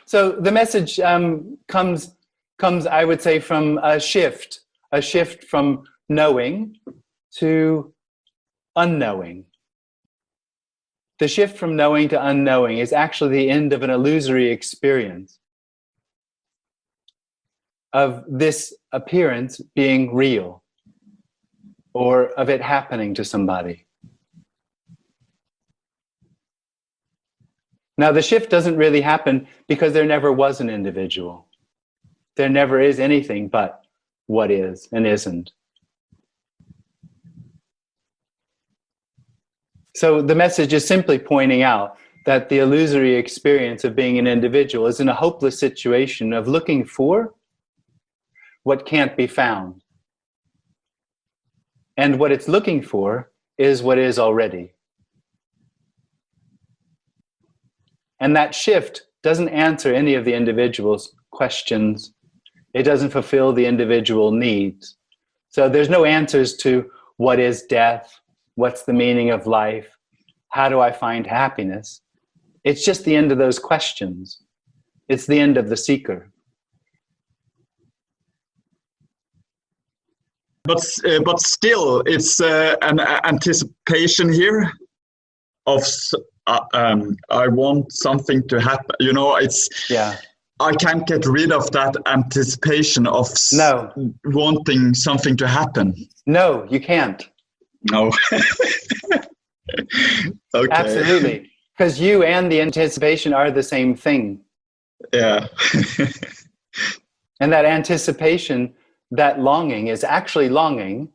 So the message comes, I would say, from a shift from knowing to unknowing. The shift from knowing to unknowing is actually the end of an illusory experience of this appearance being real, or of it happening to somebody. Now, the shift doesn't really happen because there never was an individual. There never is anything but what is and isn't. So the message is simply pointing out that the illusory experience of being an individual is in a hopeless situation of looking for what can't be found. And what it's looking for is what is already. And that shift doesn't answer any of the individual's questions. It doesn't fulfill the individual needs. So there's no answers to what is death, what's the meaning of life, how do I find happiness? It's just the end of those questions. It's the end of the seeker. But still, it's an anticipation here of I want something to happen. You know, it's I can't get rid of that anticipation of wanting something to happen. No, you can't. No. Okay. Absolutely. Because you and the anticipation are the same thing. Yeah. And that anticipation, that longing, is actually longing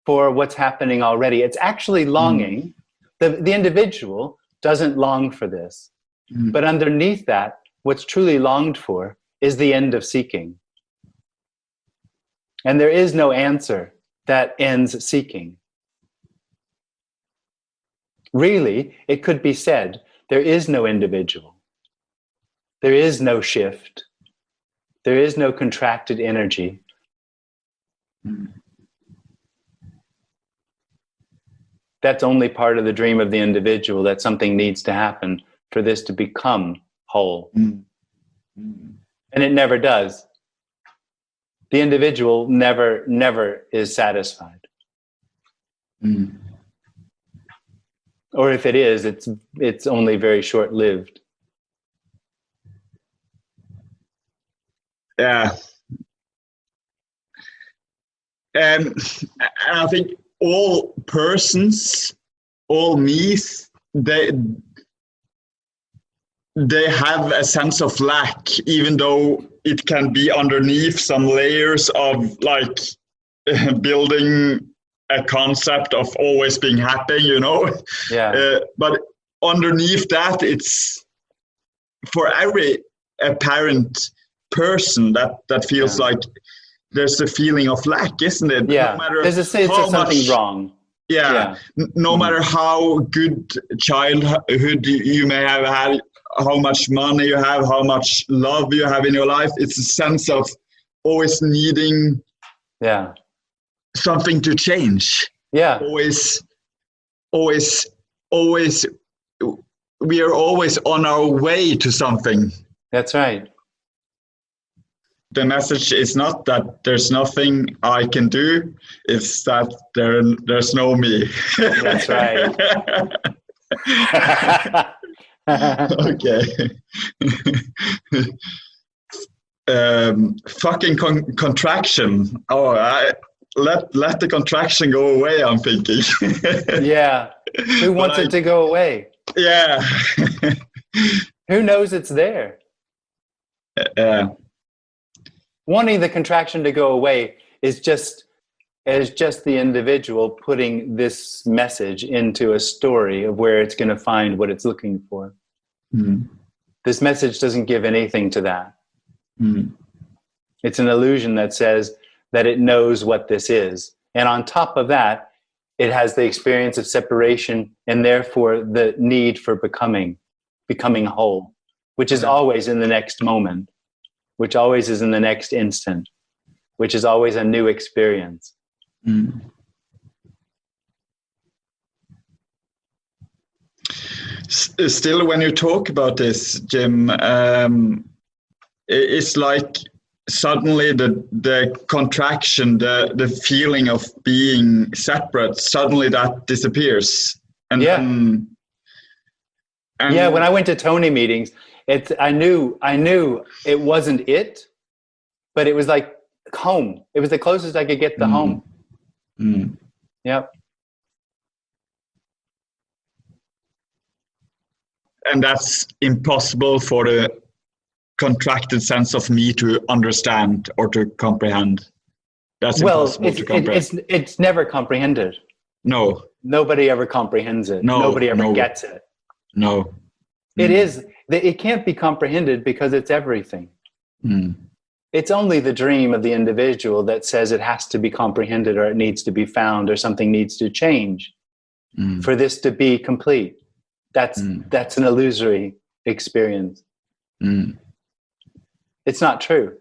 for what's happening already. It's actually longing. The individual doesn't long for this. But underneath that, what's truly longed for is the end of seeking. And there is no answer that ends seeking. Really, it could be said, there is no individual. There is no shift. There is no contracted energy. That's only part of the dream of the individual, that something needs to happen for this to become whole. And it never does. The individual never is satisfied. Or if it is, it's only very short-lived. Yeah. And I think all persons, all me's, they have a sense of lack, even though it can be underneath some layers of like building a concept of always being happy, you know. Yeah. But underneath that, it's for every apparent person that feels like there's a feeling of lack, isn't it? Yeah. No matter there's a sense of something wrong. Yeah. No matter how good childhood you may have had, how much money you have, how much love you have in your life, it's a sense of always needing something to change. Yeah. Always, we are always on our way to something. That's right. The message is not that there's nothing I can do, it's that there's no me. That's right. Okay. Fucking contraction. Oh, let the contraction go away, I'm thinking. Yeah. Who wants it to go away? Yeah. Who knows it's there? Wanting the contraction to go away is just the individual putting this message into a story of where it's going to find what it's looking for. This message doesn't give anything to that. It's an illusion that says that it knows what this is. And on top of that, it has the experience of separation and therefore the need for becoming whole, which is always in the next moment, which always is in the next instant, which is always a new experience. Still, when you talk about this, Jim, it's like suddenly the contraction, the feeling of being separate, suddenly that disappears. And then, yeah, when I went to Tony meetings, I knew it wasn't it, but it was like home. It was the closest I could get to home. Mm. Yep. And that's impossible for the contracted sense of me to understand or to comprehend. That's impossible to comprehend. It's never comprehended. No. Nobody ever comprehends it. No. Nobody ever gets it. No. It is. It can't be comprehended because it's everything. It's only the dream of the individual that says it has to be comprehended, or it needs to be found, or something needs to change for this to be complete. That's an illusory experience. It's not true.